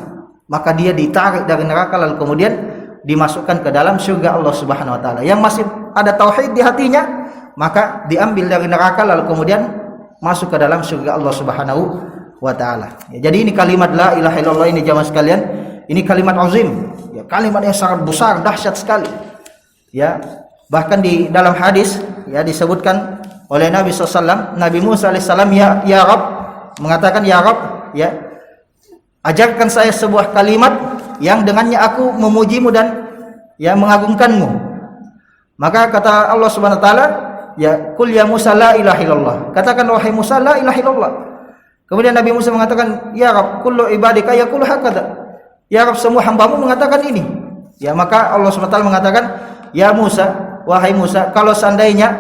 Maka dia ditarik dari neraka lalu kemudian dimasukkan ke dalam surga Allah Subhanahu wa taala. Yang masih ada tauhid di hatinya, maka diambil dari neraka lalu kemudian masuk ke dalam surga Allah Subhanahu wa taala. Ya, jadi ini kalimat la ilaha illallah ini jamaah sekalian, ini kalimat azim. Ya, kalimat yang sangat besar, dahsyat sekali. Ya, bahkan di dalam hadis ya disebutkan oleh Nabi SAW, Nabi Musa alaihissalam ya Rabb, mengatakan ya Rabb, ya ajarkan saya sebuah kalimat yang dengannya aku memujimu dan ya mengagungkanmu. Maka kata Allah Subhanahu wa taala, ya qul ya Musa la ilaha illallah. Katakan wahai Musa la ilaha illallah. Kemudian Nabi Musa mengatakan, ya Rabb, kullu ibadika yaqulu hakadha. Ya Rabb, semua hambamu mengatakan ini. Ya, maka Allah Subhanahu wa taala mengatakan, ya Musa, wahai Musa, kalau seandainya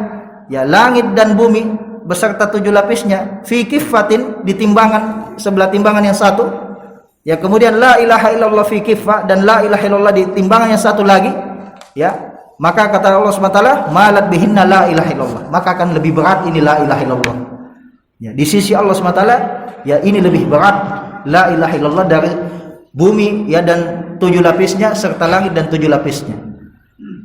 ya langit dan bumi beserta 7 lapisnya fi kiffatin di timbangan sebelah timbangan yang satu, ya kemudian la ilaha illallah fi kiffah dan la ilaha illallah di timbangan yang satu lagi, ya maka kata Allah Subhanahu wa taala malat bihinna la ilaha illallah, maka akan lebih berat ini la ilaha illallah. Ya, di sisi Allah Subhanahu wa taala ya ini lebih berat la ilaha illallah dari bumi ya dan 7 lapisnya serta langit dan 7 lapisnya.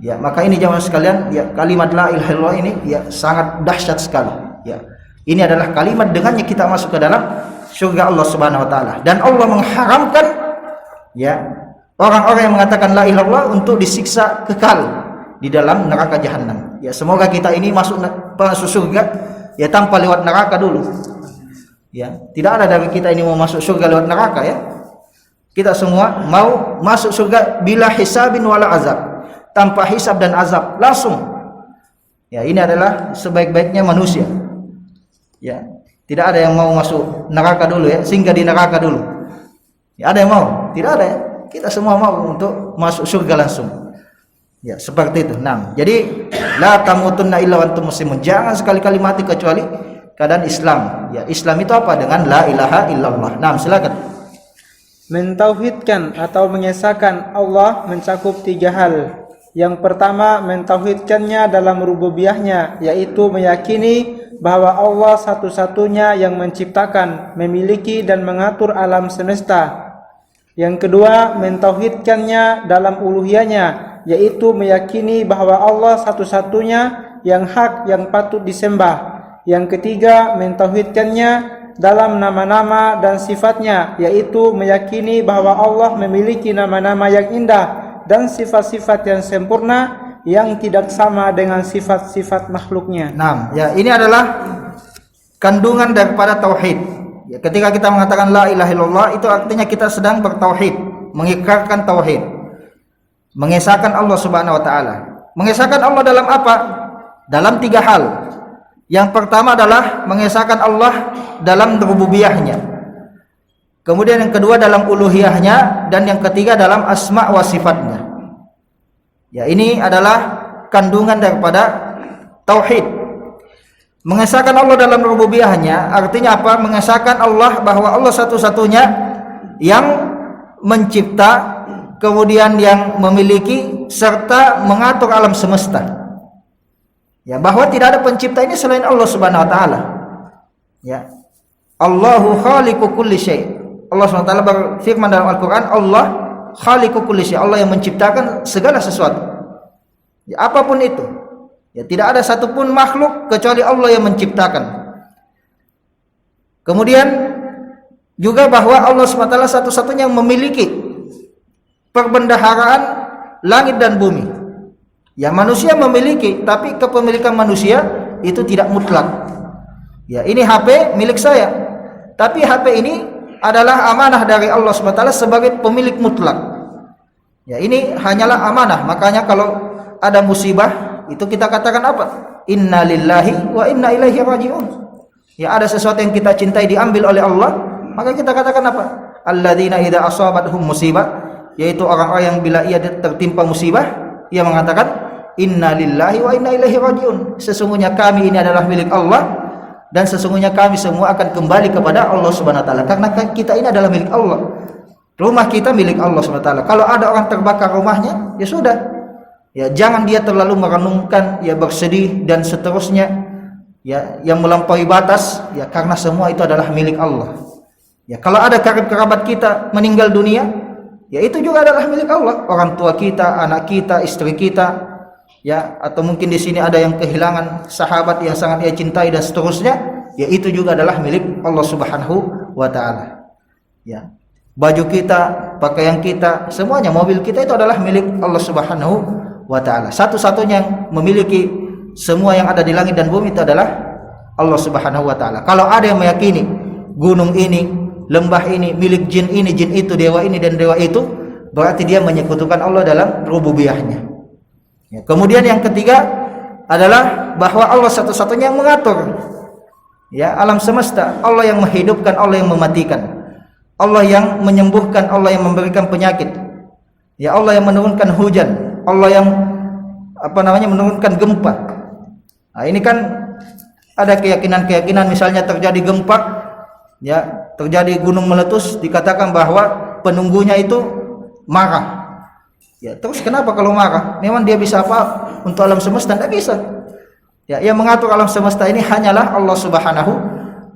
Ya, maka ini jamaah sekalian, ya kalimat la ilaha illallah ini ya sangat dahsyat sekali. Ya. Ini adalah kalimat dengannya kita masuk ke dalam surga Allah Subhanahu wa taala, dan Allah mengharamkan ya orang-orang yang mengatakan la ilaha illallah untuk disiksa kekal di dalam neraka jahanam. Ya, semoga kita ini masuk surga ya tanpa lewat neraka dulu. Ya, tidak ada dari kita ini mau masuk surga lewat neraka ya. Kita semua mau masuk surga bila hisabin wala azab, tanpa hisab dan azab, langsung. Ya, ini adalah sebaik-baiknya manusia. Ya, tidak ada yang mau masuk neraka dulu ya, singgah di neraka dulu. Ya, ada yang mau? Tidak ada ya. Kita semua mau untuk masuk surga langsung. Ya, seperti itu. Nah, jadi la tamutunna illa wa antum muslimun. Jangan sekali-kali mati kecuali keadaan Islam. Ya, Islam itu apa? Dengan la ilaha illallah. Nah, silakan. Mentauhidkan atau mengesahkan Allah mencakup 3 hal. Yang pertama, mentauhidkannya dalam rububiyahnya, yaitu meyakini bahwa Allah satu-satunya yang menciptakan, memiliki dan mengatur alam semesta. Yang kedua, mentauhidkannya dalam uluhiyahnya, yaitu meyakini bahwa Allah satu-satunya yang hak yang patut disembah. Yang ketiga, mentauhidkannya dalam nama-nama dan sifatnya, yaitu meyakini bahwa Allah memiliki nama-nama yang indah dan sifat-sifat yang sempurna yang tidak sama dengan sifat-sifat makhluknya. Nah, ya ini adalah kandungan daripada tauhid. Ya, ketika kita mengatakan la ilaha illallah, itu artinya kita sedang bertauhid, mengikrarkan tauhid, mengesahkan Allah Subhanahu wa taala. Mengesahkan Allah dalam apa? Dalam 3 hal. Yang pertama adalah mengesahkan Allah dalam rububiyahnya. Kemudian yang kedua dalam uluhiyahnya, dan yang ketiga dalam asma wa sifatnya. Ya, ini adalah kandungan daripada tauhid. Mengesahkan Allah dalam rububiyahnya artinya apa? Mengesahkan Allah bahwa Allah satu-satunya yang mencipta, kemudian yang memiliki serta mengatur alam semesta. Ya, bahwa tidak ada pencipta ini selain Allah Subhanahu wa taala. Ya. Allahu khaliqu kulli syai'. Allah Subhanahu wa taala berfirman dalam Al-Qur'an, Allah khaliqu kulli syai', Allah yang menciptakan segala sesuatu. Ya, apapun itu. Ya, tidak ada satupun makhluk kecuali Allah yang menciptakan. Kemudian juga bahwa Allah Subhanahu wa taala satu-satunya yang memiliki perbendaharaan langit dan bumi. Ya, manusia memiliki, tapi kepemilikan manusia itu tidak mutlak. Ya, ini HP milik saya, tapi HP ini adalah amanah dari Allah SWT sebagai pemilik mutlak. Ya, ini hanyalah amanah. Makanya kalau ada musibah, itu kita katakan apa? Inna lillahi wa inna ilaihi raji'un. Ya, ada sesuatu yang kita cintai diambil oleh Allah, maka kita katakan apa? Alladzina idza asabathum musibah, yaitu orang-orang yang bila ia tertimpa musibah, ia mengatakan inna lillahi wa inna ilaihi rajiun. Sesungguhnya kami ini adalah milik Allah dan sesungguhnya kami semua akan kembali kepada Allah Subhanahu wa taala. Karena kita ini adalah milik Allah. Rumah kita milik Allah Subhanahu wa taala. Kalau ada orang terbakar rumahnya, ya sudah. Ya, jangan dia terlalu merenungkan, ya bersedih dan seterusnya, ya yang melampaui batas, ya karena semua itu adalah milik Allah. Ya, kalau ada kerabat kita meninggal dunia, ya itu juga adalah milik Allah. Orang tua kita, anak kita, istri kita, ya atau mungkin di sini ada yang kehilangan sahabat yang sangat ia cintai dan seterusnya, ya itu juga adalah milik Allah Subhanahu wa taala. Ya. Baju kita, pakaian kita, semuanya, mobil kita itu adalah milik Allah Subhanahu wa taala. Satu-satunya yang memiliki semua yang ada di langit dan bumi itu adalah Allah Subhanahu wa taala. Kalau ada yang meyakini gunung ini, lembah ini milik jin ini, jin itu, dewa ini dan dewa itu, berarti dia menyekutukan Allah dalam rububiyahnya. Ya, kemudian yang ketiga adalah bahwa Allah satu-satunya yang mengatur, ya, alam semesta. Allah yang menghidupkan, Allah yang mematikan, Allah yang menyembuhkan, Allah yang memberikan penyakit, ya Allah yang menurunkan hujan, Allah yang menurunkan gempa. Nah, ini kan ada keyakinan misalnya terjadi gempa, ya terjadi gunung meletus, dikatakan bahwa penunggunya itu marah. Ya, terus kenapa kalau marah? Memang dia bisa apa untuk alam semesta? Tidak bisa. Ya, yang mengatur alam semesta ini hanyalah Allah Subhanahu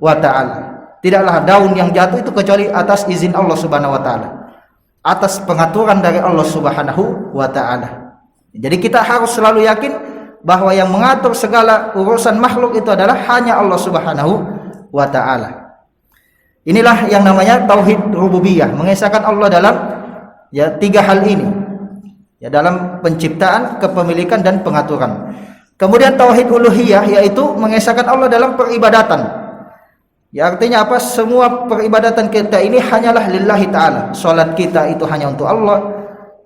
wa taala. Tidaklah daun yang jatuh itu kecuali atas izin Allah Subhanahu wa taala, atas pengaturan dari Allah Subhanahu wa taala. Jadi kita harus selalu yakin bahwa yang mengatur segala urusan makhluk itu adalah hanya Allah Subhanahu wa taala. Inilah yang namanya tauhid rububiyah, mengesahkan Allah dalam ya tiga hal ini. Ya, dalam penciptaan, kepemilikan dan pengaturan. Kemudian tauhid uluhiyah, yaitu mengesahkan Allah dalam peribadatan. Ya, artinya apa? Semua peribadatan kita ini hanyalah lillahi ta'ala. Salat kita itu hanya untuk Allah,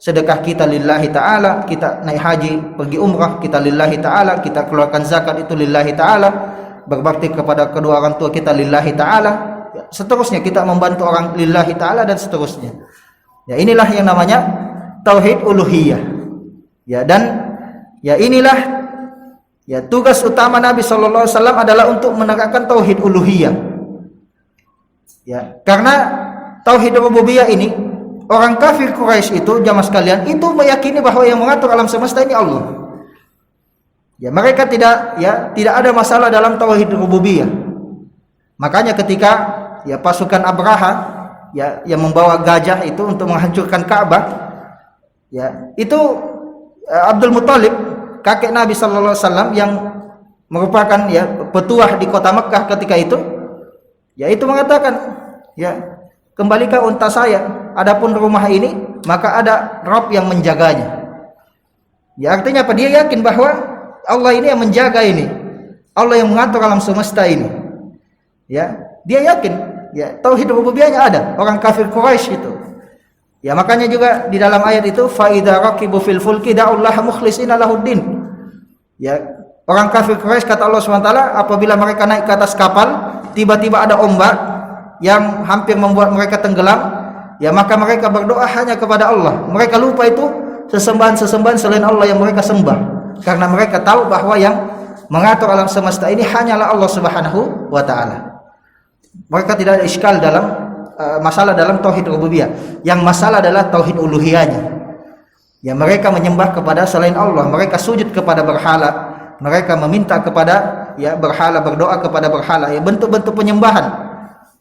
sedekah kita lillahi ta'ala, kita naik haji, pergi umrah kita lillahi ta'ala, kita keluarkan zakat itu lillahi ta'ala, berbakti kepada kedua orang tua kita lillahi ta'ala, ya, seterusnya kita membantu orang lillahi ta'ala dan seterusnya. Ya, inilah yang namanya tauhid uluhiyah. Ya, dan ya inilah ya tugas utama Nabi sallallahu alaihi wasallam adalah untuk menegakkan tauhid uluhiyah. Ya, karena tauhid rububiyah ini orang kafir Quraisy itu, jamaah sekalian, itu meyakini bahwa yang mengatur alam semesta ini Allah. Ya, mereka tidak ada masalah dalam tauhid rububiyah. Makanya ketika ya pasukan Abraha ya yang membawa gajah itu untuk menghancurkan Ka'bah, ya itu Abdul Muthalib, kakek Nabi sallallahu alaihi wasallam yang merupakan ya petuah di kota Mekkah ketika itu, ya itu mengatakan, ya kembalikan unta saya, adapun rumah ini maka ada Rabb yang menjaganya. Ya artinya apa? Dia yakin bahwa Allah ini yang menjaga ini, Allah yang mengatur alam semesta ini. Ya, dia yakin, ya tauhid rububiyahnya ada. Orang kafir Quraisy itu. Ya makanya juga di dalam ayat itu fa idza raqibu fil fulki da'ullaha mukhlishina lahuddin. Ya, orang kafir Quraisy kata Allah SWT, apabila mereka naik ke atas kapal, tiba-tiba ada ombak yang hampir membuat mereka tenggelam, ya maka mereka berdoa hanya kepada Allah. Mereka lupa itu sesembahan-sesembahan selain Allah yang mereka sembah, karena mereka tahu bahwa yang mengatur alam semesta ini hanyalah Allah Subhanahu wa taala. Mereka tidak ada iskal dalam masalah dalam tauhid rububiyah. Yang masalah adalah tauhid uluhiyahnya. Ya mereka menyembah kepada selain Allah, mereka sujud kepada berhala, mereka meminta kepada ya berhala, berdoa kepada berhala, ya bentuk-bentuk penyembahan.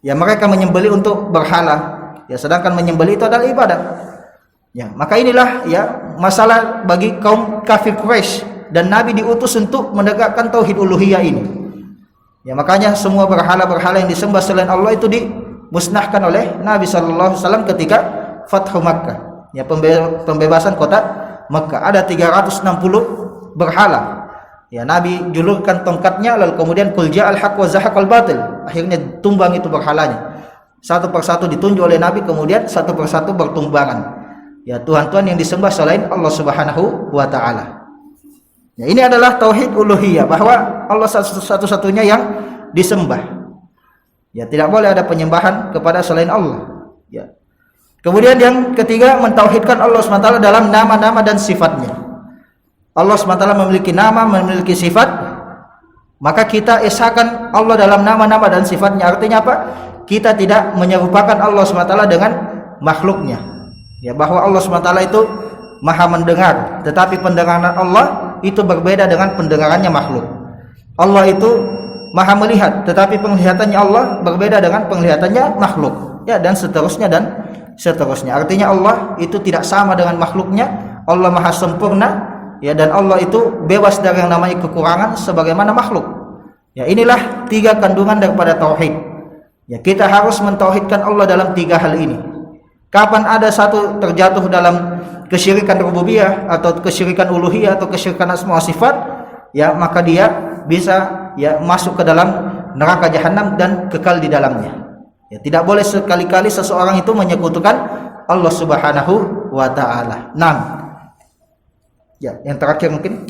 Ya mereka menyembeli untuk berhala, ya sedangkan menyembeli itu adalah ibadah. Ya, maka inilah ya masalah bagi kaum kafir Quraisy, dan Nabi diutus untuk menegakkan tauhid uluhiyah ini. Ya makanya semua berhala-berhala yang disembah selain Allah itu dimusnahkan oleh Nabi sallallahu alaihi wasallam ketika Fathu Makkah. Ya pembebasan kota Makkah. Ada 360 berhala. Ya Nabi julurkan tongkatnya, lalu kemudian qul ja'al haqq wa zahaqal batil. Akhirnya tumbang itu berhalanya. Satu persatu ditunjuk oleh Nabi, kemudian satu persatu bertumbangan. Ya Tuhan-Tuhan yang disembah selain Allah Subhanahu wa taala. Ya, ini adalah tauhid uluhiyah, bahwa Allah satu-satunya yang disembah. Ya, tidak boleh ada penyembahan kepada selain Allah. Ya. Kemudian yang ketiga, mentauhidkan Allah SWT dalam nama-nama dan sifatnya. Allah SWT memiliki nama, memiliki sifat, maka kita esakan Allah dalam nama-nama dan sifatnya. Artinya apa? Kita tidak menyerupakan Allah SWT dengan makhluknya. Ya, bahwa Allah SWT itu maha mendengar, tetapi pendengaran Allah itu berbeda dengan pendengarannya makhluk. Allah itu maha melihat, tetapi penglihatannya Allah berbeda dengan penglihatannya makhluk. Ya, dan seterusnya dan seterusnya. Artinya Allah itu tidak sama dengan makhluknya. Allah maha sempurna, ya, dan Allah itu bebas dari yang namanya kekurangan sebagaimana makhluk. Ya, inilah 3 kandungan daripada tauhid. Ya, kita harus mentauhidkan Allah dalam 3 hal ini. Kapan ada satu terjatuh dalam kesyirikan rububiyah atau kesyirikan uluhiyah atau kesyirikan asma wa sifat, ya, maka dia bisa, ya, masuk ke dalam neraka jahanam dan kekal di dalamnya. Ya, tidak boleh sekali-kali seseorang itu menyekutukan Allah Subhanahu wa taala. 6. Ya, yang terakhir mungkin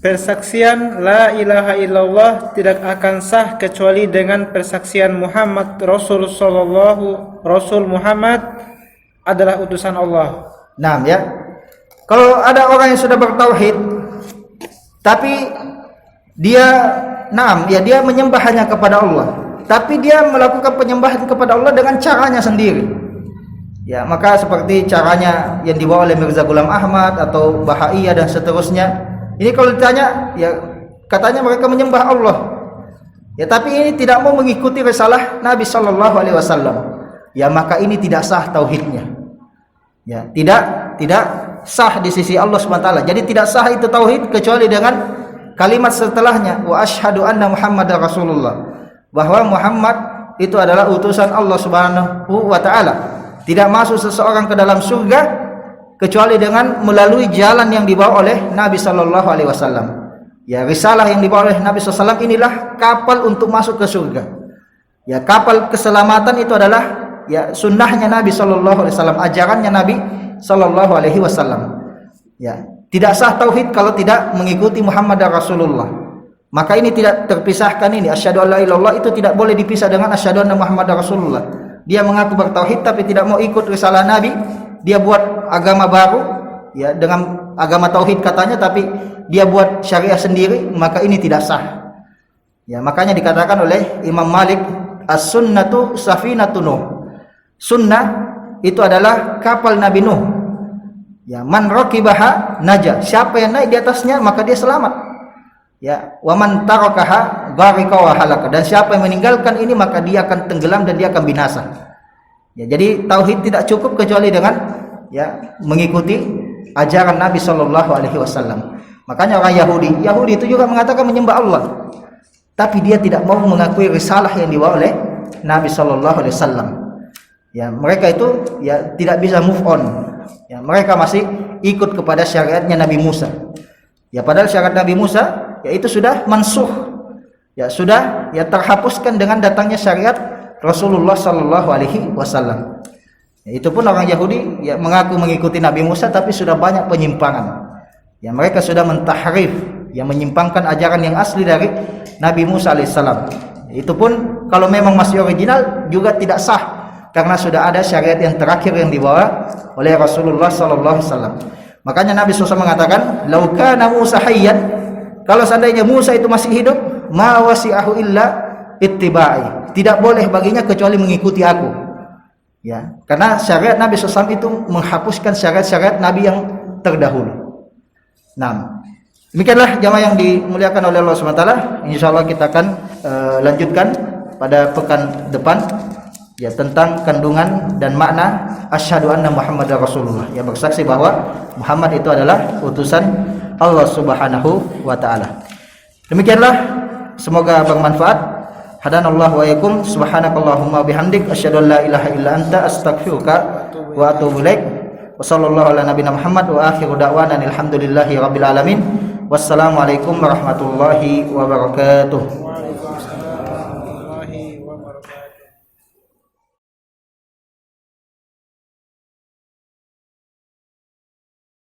persaksian la ilaha illallah tidak akan sah kecuali dengan persaksian Muhammad Rasul Muhammad adalah utusan Allah. Nah, ya. Kalau ada orang yang sudah bertauhid tapi dia dia menyembah hanya kepada Allah, tapi dia melakukan penyembahan kepada Allah dengan caranya sendiri. Ya, maka seperti caranya yang dibawa oleh Mirza Ghulam Ahmad atau Bahaiyah dan seterusnya. Ini kalau ditanya, ya, katanya mereka menyembah Allah. Ya, tapi ini tidak mau mengikuti risalah Nabi sallallahu alaihi wasallam. Ya, maka ini tidak sah tauhidnya. Ya, tidak sah di sisi Allah SWT. Jadi tidak sah itu tauhid kecuali dengan kalimat setelahnya, wa asyhadu anna Muhammadar Rasulullah, bahwa Muhammad itu adalah utusan Allah Subhanahu wa taala. Tidak masuk seseorang ke dalam surga kecuali dengan melalui jalan yang dibawa oleh Nabi sallallahu alaihi wasallam. Ya, risalah yang dibawa oleh Nabi sallallahu alaihi wasallam inilah kapal untuk masuk ke surga. Ya, kapal keselamatan itu adalah, ya, sunnahnya Nabi sallallahu alaihi wasallam, ajarannya Nabi sallallahu alaihi wasallam. Ya, tidak sah tauhid kalau tidak mengikuti Muhammadar Rasulullah. Maka ini tidak terpisahkan ini. Asyhadu alla ilaha illallah itu tidak boleh dipisah dengan asyhadu anna Muhammadar Rasulullah. Dia mengaku bertauhid tapi tidak mau ikut risalah Nabi. Dia buat agama baru, ya, dengan agama tauhid katanya, tapi dia buat syariah sendiri, maka ini tidak sah. Ya, makanya dikatakan oleh Imam Malik, as-sunnatu safinatun Nuh. Sunnah itu adalah kapal Nabi Nuh. Ya, man raqibaha naja. Siapa yang naik di atasnya maka dia selamat. Ya, wa man tarakaha gharqa wa halaka. Dan siapa yang meninggalkan ini maka dia akan tenggelam dan dia akan binasa. Ya, jadi tauhid tidak cukup kecuali dengan, ya, mengikuti ajaran Nabi sallallahu alaihi wasallam. Makanya orang Yahudi itu juga mengatakan menyembah Allah, tapi dia tidak mau mengakui risalah yang dibawa oleh Nabi sallallahu alaihi wasallam. Ya, mereka itu, ya, tidak bisa move on. Ya, mereka masih ikut kepada syariatnya Nabi Musa. Ya, padahal syariat Nabi Musa, ya, itu sudah mansuh. Ya, sudah, ya, terhapuskan dengan datangnya syariat Rasulullah sallallahu alaihi wasallam. Ya, itu pun orang Yahudi, ya, mengaku mengikuti Nabi Musa tapi sudah banyak penyimpangan. Ya, mereka sudah mentahrif, ya, menyimpangkan ajaran yang asli dari Nabi Musa alaihissalam. Itu pun kalau memang masih original juga tidak sah karena sudah ada syariat yang terakhir yang dibawa oleh Rasulullah sallallahu alaihi wasallam. Makanya Nabi SAW mengatakan, "Lau kana Musa hayyan," kalau seandainya Musa itu masih hidup, "ma wasi'ahu illa ittiba'i." Tidak boleh baginya kecuali mengikuti aku. Ya, karena syariat Nabi SAW itu menghapuskan syariat-syariat Nabi yang terdahulu. Nah, demikianlah jamaah yang dimuliakan oleh Allah SWT. Insyaallah kita akan lanjutkan pada pekan depan, ya, tentang kandungan dan makna asyhadu anna Muhammadar Rasulullah, ya, bersaksi bahwa Muhammad itu adalah utusan Allah Subhanahu wa taala. Demikianlah, semoga bermanfaat. Hadanallahu wa iyyakum. Subhanakallahumma bihamdik asyhadu an la ilaha illa anta astaghfiruka wa atubu ilaik. Wa sallallahu ala nabiyina Muhammad wa akhiru da'wana alhamdulillahi rabbil alamin. Wassalamualaikum warahmatullahi wabarakatuh.